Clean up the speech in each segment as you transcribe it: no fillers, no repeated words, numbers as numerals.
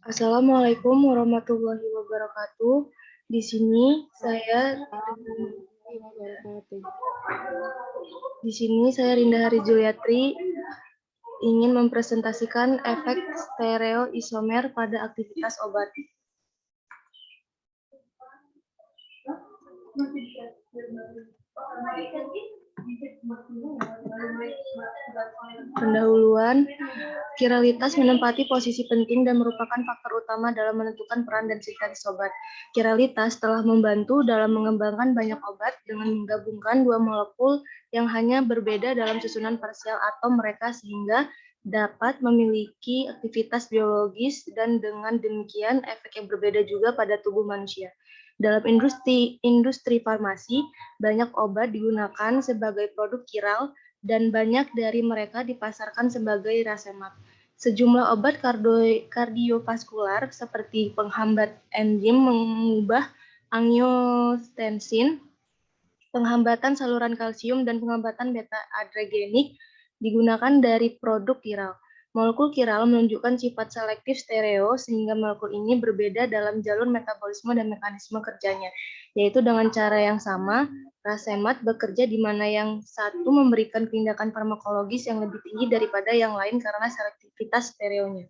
Assalamualaikum warahmatullahi wabarakatuh. Di sini saya Rinda Hari Juliatri ingin mempresentasikan efek stereoisomer pada aktivitas obat. Pendahuluan, kiralitas menempati posisi penting dan merupakan faktor utama dalam menentukan peran dan sintesis obat. Kiralitas telah membantu dalam mengembangkan banyak obat dengan menggabungkan dua molekul yang hanya berbeda dalam susunan parsial atom mereka sehingga dapat memiliki aktivitas biologis dan dengan demikian efek yang berbeda juga pada tubuh manusia. Dalam industri farmasi, banyak obat digunakan sebagai produk kiral dan banyak dari mereka dipasarkan sebagai rasemat. Sejumlah obat kardiovaskular seperti penghambat enzim mengubah angiotensin, penghambatan saluran kalsium, dan penghambatan beta-adregenik digunakan dari produk kiral. Molekul kiral menunjukkan sifat selektif stereo sehingga molekul ini berbeda dalam jalur metabolisme dan mekanisme kerjanya, yaitu dengan cara yang sama, rasemat bekerja di mana yang satu memberikan tindakan farmakologis yang lebih tinggi daripada yang lain karena selektivitas stereonya.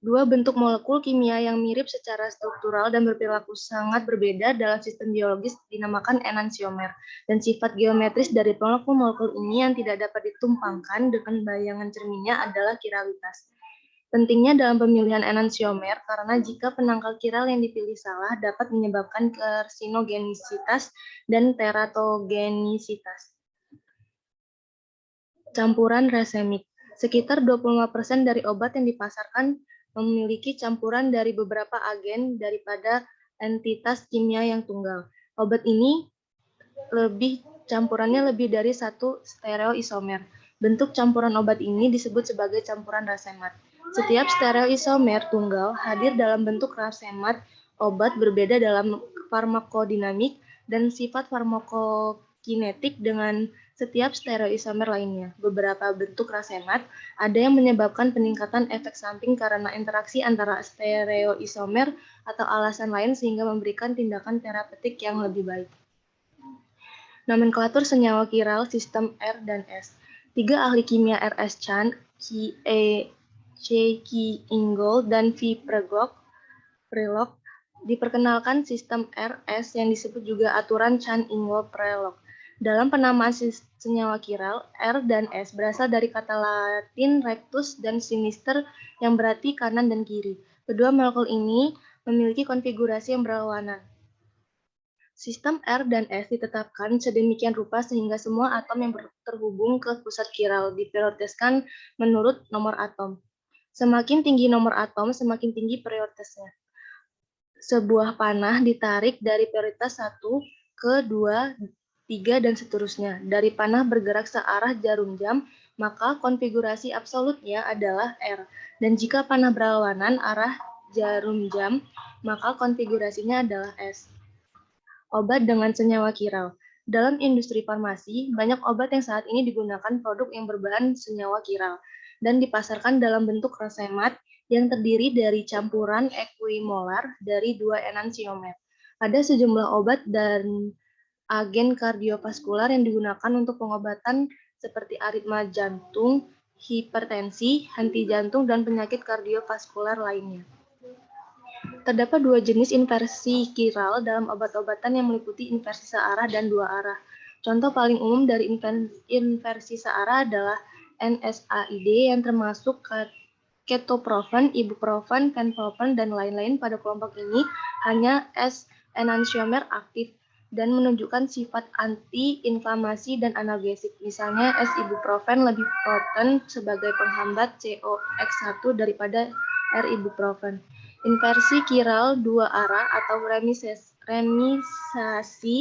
Dua bentuk molekul kimia yang mirip secara struktural dan berperilaku sangat berbeda dalam sistem biologis dinamakan enantiomer, dan sifat geometris dari molekul-molekul ini yang tidak dapat ditumpangkan dengan bayangan cerminnya adalah kiralitas. Pentingnya dalam pemilihan enantiomer karena jika penangkal kiral yang dipilih salah dapat menyebabkan karsinogenisitas dan teratogenisitas. Campuran rasemik. Sekitar 25% dari obat yang dipasarkan memiliki campuran dari beberapa agen daripada entitas kimia yang tunggal. Obat ini campurannya lebih dari satu stereoisomer. Bentuk campuran obat ini disebut sebagai campuran rasemat. Setiap stereoisomer tunggal hadir dalam bentuk rasemat obat berbeda dalam farmakodinamik dan sifat farmakokinetik dengan setiap stereoisomer lainnya. Beberapa bentuk rasemat ada yang menyebabkan peningkatan efek samping karena interaksi antara stereoisomer atau alasan lain sehingga memberikan tindakan terapeutik yang lebih baik. Nomenklatur senyawa kiral sistem R dan S. 3 ahli kimia R.S. Chan, C. Ingold, dan V. Prelog diperkenalkan sistem R.S. yang disebut juga aturan Chan-Ingold-Prelog. Dalam penamaan senyawa kiral, R dan S berasal dari kata Latin rectus dan sinister yang berarti kanan dan kiri. Kedua molekul ini memiliki konfigurasi yang berlawanan. Sistem R dan S ditetapkan sedemikian rupa sehingga semua atom yang terhubung ke pusat kiral diprioritaskan menurut nomor atom. Semakin tinggi nomor atom, semakin tinggi prioritasnya. Sebuah panah ditarik dari prioritas 1 ke 2, 3, dan seterusnya. Dari panah bergerak searah jarum jam, maka konfigurasi absolutnya adalah R. Dan jika panah berlawanan arah jarum jam, maka konfigurasinya adalah S. Obat dengan senyawa kiral. Dalam industri farmasi, banyak obat yang saat ini digunakan produk yang berbahan senyawa kiral dan dipasarkan dalam bentuk rasemat yang terdiri dari campuran equimolar dari dua enantiomer. Ada sejumlah obat dan agen kardiovaskular yang digunakan untuk pengobatan seperti aritma jantung, hipertensi, henti jantung, dan penyakit kardiovaskular lainnya. Terdapat dua jenis inversi kiral dalam obat-obatan yang meliputi inversi searah dan dua arah. Contoh paling umum dari inversi searah adalah NSAID yang termasuk ketoprofen, ibuprofen, fenprofen, dan lain-lain. Pada kelompok ini hanya S-enantiomer aktif dan menunjukkan sifat anti-inflamasi dan analgesik. Misalnya S-ibuprofen lebih poten sebagai penghambat COX1 daripada R-ibuprofen. Inversi kiral dua arah atau remisasi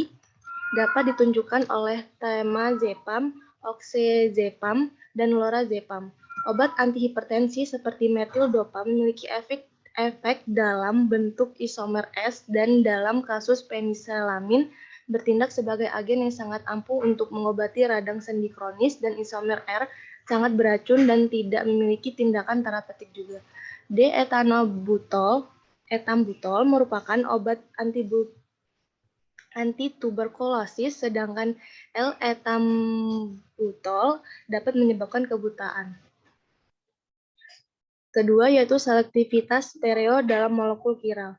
dapat ditunjukkan oleh temazepam, oxazepam, dan lorazepam. Obat antihipertensi seperti metildopam memiliki efek dalam bentuk isomer S dan dalam kasus peniselamin bertindak sebagai agen yang sangat ampuh untuk mengobati radang sendi kronis, dan isomer R sangat beracun dan tidak memiliki tindakan terapeutik juga. Etambutol merupakan obat antituberkulosis, sedangkan L-etambutol dapat menyebabkan kebutaan. Kedua yaitu selektivitas stereo dalam molekul kiral.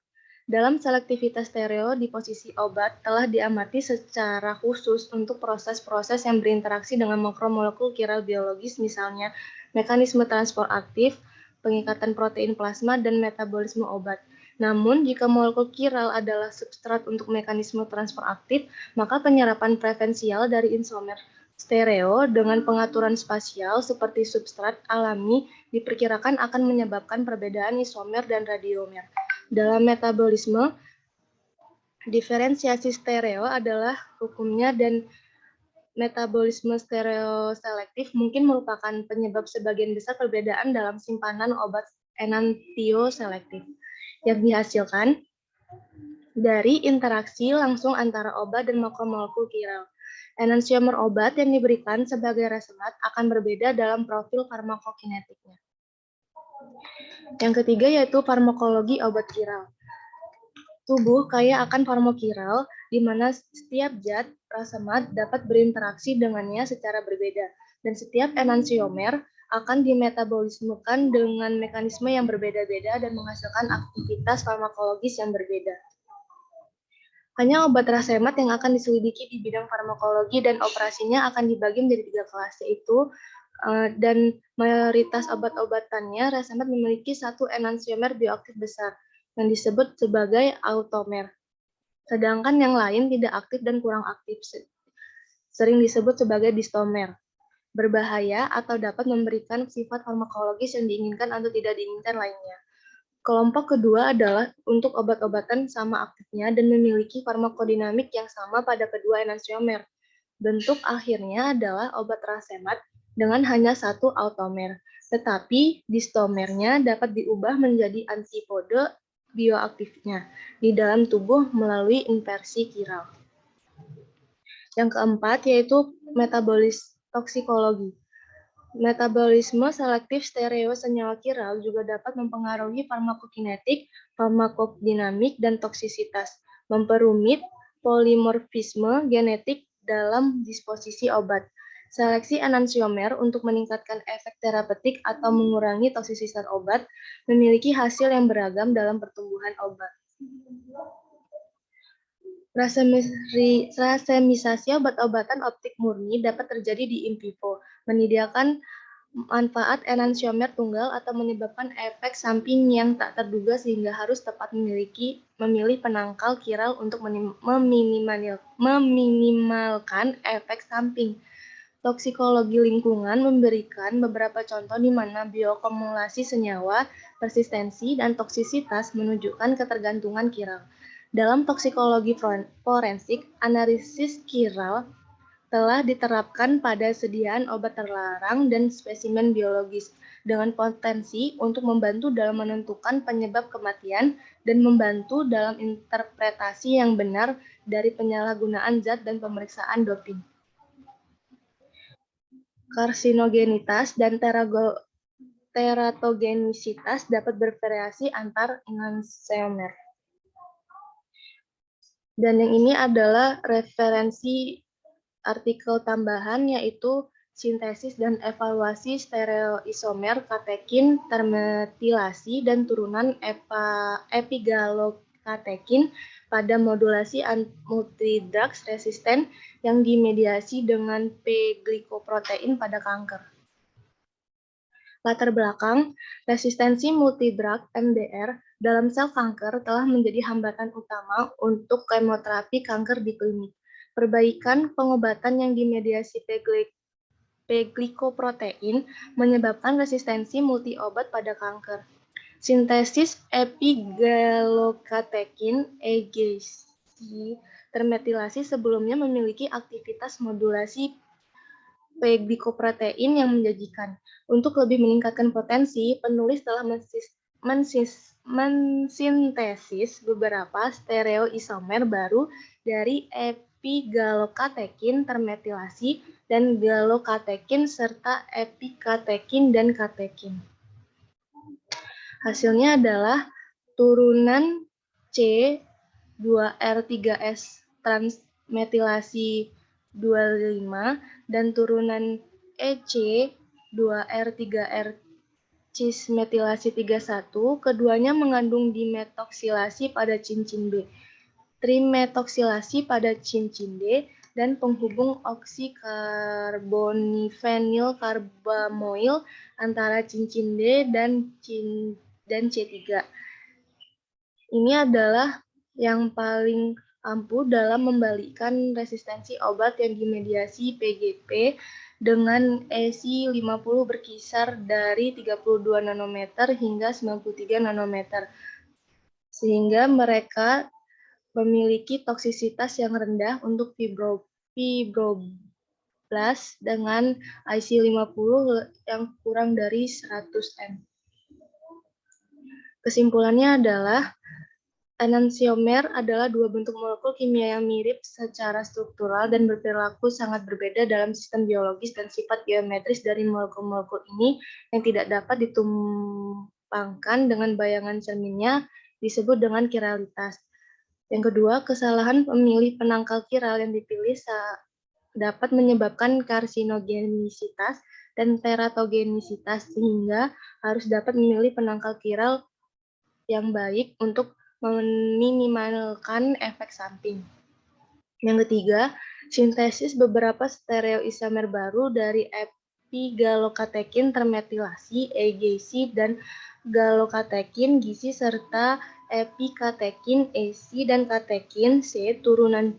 Dalam selektivitas stereo di posisi obat telah diamati secara khusus untuk proses-proses yang berinteraksi dengan makromolekul kiral biologis, misalnya mekanisme transport aktif, pengikatan protein plasma, dan metabolisme obat. Namun, jika molekul kiral adalah substrat untuk mekanisme transport aktif, maka penyerapan preferensial dari isomer stereo dengan pengaturan spasial seperti substrat alami diperkirakan akan menyebabkan perbedaan isomer dan radiomer. Dalam metabolisme, diferensiasi stereo adalah hukumnya, dan metabolisme stereo selektif mungkin merupakan penyebab sebagian besar perbedaan dalam simpanan obat enantioselektif yang dihasilkan dari interaksi langsung antara obat dan makromolekul kiral. Enantiomer obat yang diberikan sebagai resenat akan berbeda dalam profil farmakokinetiknya. Yang ketiga yaitu farmakologi obat kiral. Tubuh kaya akan farmakiral, di mana setiap zat rasemat dapat berinteraksi dengannya secara berbeda, dan setiap enantiomer akan dimetabolismekan dengan mekanisme yang berbeda-beda dan menghasilkan aktivitas farmakologis yang berbeda. Hanya obat rasemat yang akan diselidiki di bidang farmakologi dan operasinya akan dibagi menjadi 3 kelas, yaitu dan mayoritas obat-obatannya rasemat memiliki satu enantiomer bioaktif besar yang disebut sebagai automer. Sedangkan yang lain tidak aktif dan kurang aktif, sering disebut sebagai distomer. Berbahaya atau dapat memberikan sifat farmakologis yang diinginkan atau tidak diinginkan lainnya. Kelompok kedua adalah untuk obat-obatan sama aktifnya dan memiliki farmakodinamik yang sama pada kedua enantiomer. Bentuk akhirnya adalah obat rasemat dengan hanya satu automer, tetapi distomernya dapat diubah menjadi antipode bioaktifnya di dalam tubuh melalui inversi kiral. Yang keempat yaitu toksikologi. Metabolisme selektif stereo senyawa kiral juga dapat mempengaruhi farmakokinetik, farmakodinamik, dan toksisitas, memperumit polimorfisme genetik dalam disposisi obat. Seleksi enantiomer untuk meningkatkan efek terapeutik atau mengurangi toksisitas obat memiliki hasil yang beragam dalam pertumbuhan obat. Rasemisasi obat-obatan optik murni dapat terjadi di in vivo, menyediakan manfaat enantiomer tunggal atau menyebabkan efek samping yang tak terduga sehingga harus tepat memilih penangkal kiral untuk meminimalkan efek samping. Toksikologi lingkungan memberikan beberapa contoh di mana bioakumulasi senyawa, persistensi, dan toksisitas menunjukkan ketergantungan kiral. Dalam toksikologi forensik, analisis kiral telah diterapkan pada sediaan obat terlarang dan spesimen biologis dengan potensi untuk membantu dalam menentukan penyebab kematian dan membantu dalam interpretasi yang benar dari penyalahgunaan zat dan pemeriksaan doping. Karsinogenitas dan teratogenisitas dapat bervariasi antar enantiomer. Dan yang ini adalah referensi artikel tambahan, yaitu sintesis dan evaluasi stereoisomer katekin termetilasi dan turunan epigalokatekin pada modulasi multidrugs resisten yang dimediasi dengan P-glikoprotein pada kanker. Latar belakang, resistensi multidrug MDR dalam sel kanker telah menjadi hambatan utama untuk kemoterapi kanker di klinik. Perbaikan pengobatan yang dimediasi P-glikoprotein menyebabkan resistensi multi-obat pada kanker. Sintesis epigalokatekin EGC termetilasi sebelumnya memiliki aktivitas modulasi P-glikoprotein yang menjanjikan. Untuk lebih meningkatkan potensi, penulis telah mensintesis beberapa stereoisomer baru dari epigalokatekin termetilasi dan galokatekin serta epikatekin dan katekin. Hasilnya adalah turunan C2R3S transmetilasi 25 dan turunan EC2R3R cismetilasi 31, keduanya mengandung dimetoksilasi pada cincin B, trimetoksilasi pada cincin D, dan penghubung oksikarbonifenil karbamoil antara cincin D dan C3. Ini adalah yang paling ampuh dalam membalikkan resistensi obat yang dimediasi PGP dengan ESI 50 berkisar dari 32 nanometer hingga 93 nanometer. Sehingga mereka memiliki toksisitas yang rendah untuk fibroblast dengan IC 50 yang kurang dari 100 M. Kesimpulannya adalah enantiomer adalah dua bentuk molekul kimia yang mirip secara struktural dan berperilaku sangat berbeda dalam sistem biologis dan sifat geometris dari molekul-molekul ini yang tidak dapat ditumpangkan dengan bayangan cerminnya disebut dengan kiralitas. Yang kedua, kesalahan pemilih penangkal kiral yang dipilih dapat menyebabkan karsinogenisitas dan teratogenisitas sehingga harus dapat memilih penangkal kiral yang baik untuk meminimalkan efek samping. Yang ketiga, sintesis beberapa stereoisomer baru dari epigalokatekin termetilasi EGC dan galokatekin GC serta epikatekin EC dan katekin C turunan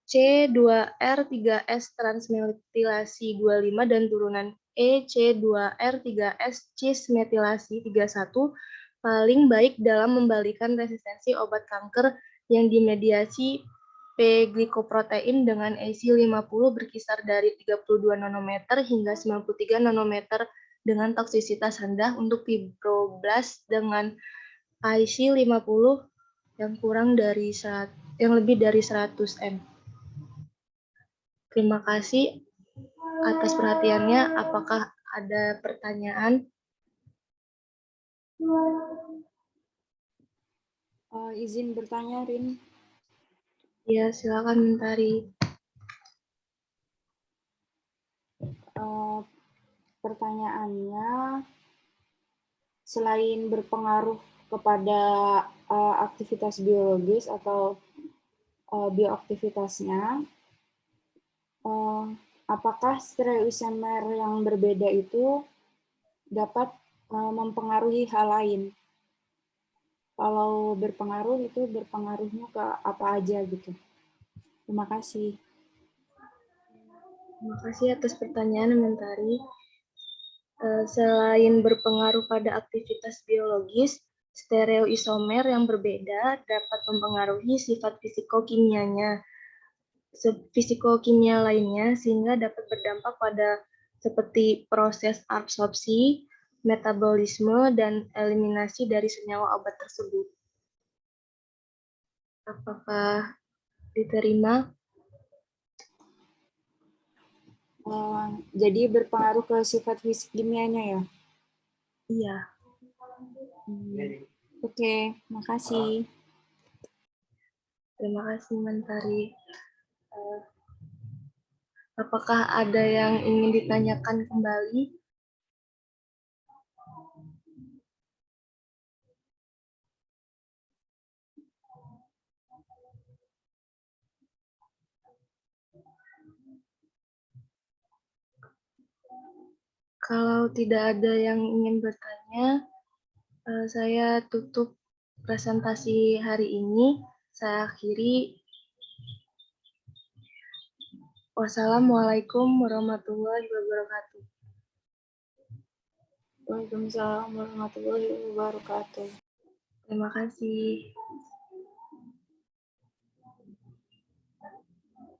C2R3S transmetilasi 25 dan turunan EC2R3S cismetilasi 31 paling baik dalam membalikan resistensi obat kanker yang dimediasi P-glikoprotein dengan EC 50 berkisar dari 32 nanometer hingga 93 nanometer dengan toksisitas rendah untuk fibroblast dengan IC 50 yang lebih dari 100 M. Terima kasih atas perhatiannya. Apakah ada pertanyaan? Izin bertanya, Rin. Ya, silakan Mentari. Pertanyaannya, selain berpengaruh kepada aktivitas biologis atau bioaktivitasnya, apakah stereoisomer yang berbeda itu dapat mempengaruhi hal lain? Kalau berpengaruh itu berpengaruhnya ke apa aja gitu? Terima kasih. Terima kasih atas pertanyaan Mentari. Selain berpengaruh pada aktivitas biologis, stereoisomer yang berbeda dapat mempengaruhi sifat fisikokimianya, fisikokimia lainnya, sehingga dapat berdampak pada seperti proses absorpsi, metabolisme, dan eliminasi dari senyawa obat tersebut. Apakah diterima? Jadi berpengaruh ke sifat fisik kimianya ya? Iya. Oke, makasih. Terima kasih Mentari. Apakah ada yang ingin ditanyakan kembali? Kalau tidak ada yang ingin bertanya, saya tutup presentasi hari ini. Saya akhiri. Wassalamualaikum warahmatullahi wabarakatuh. Waalaikumsalam warahmatullahi wabarakatuh. Terima kasih.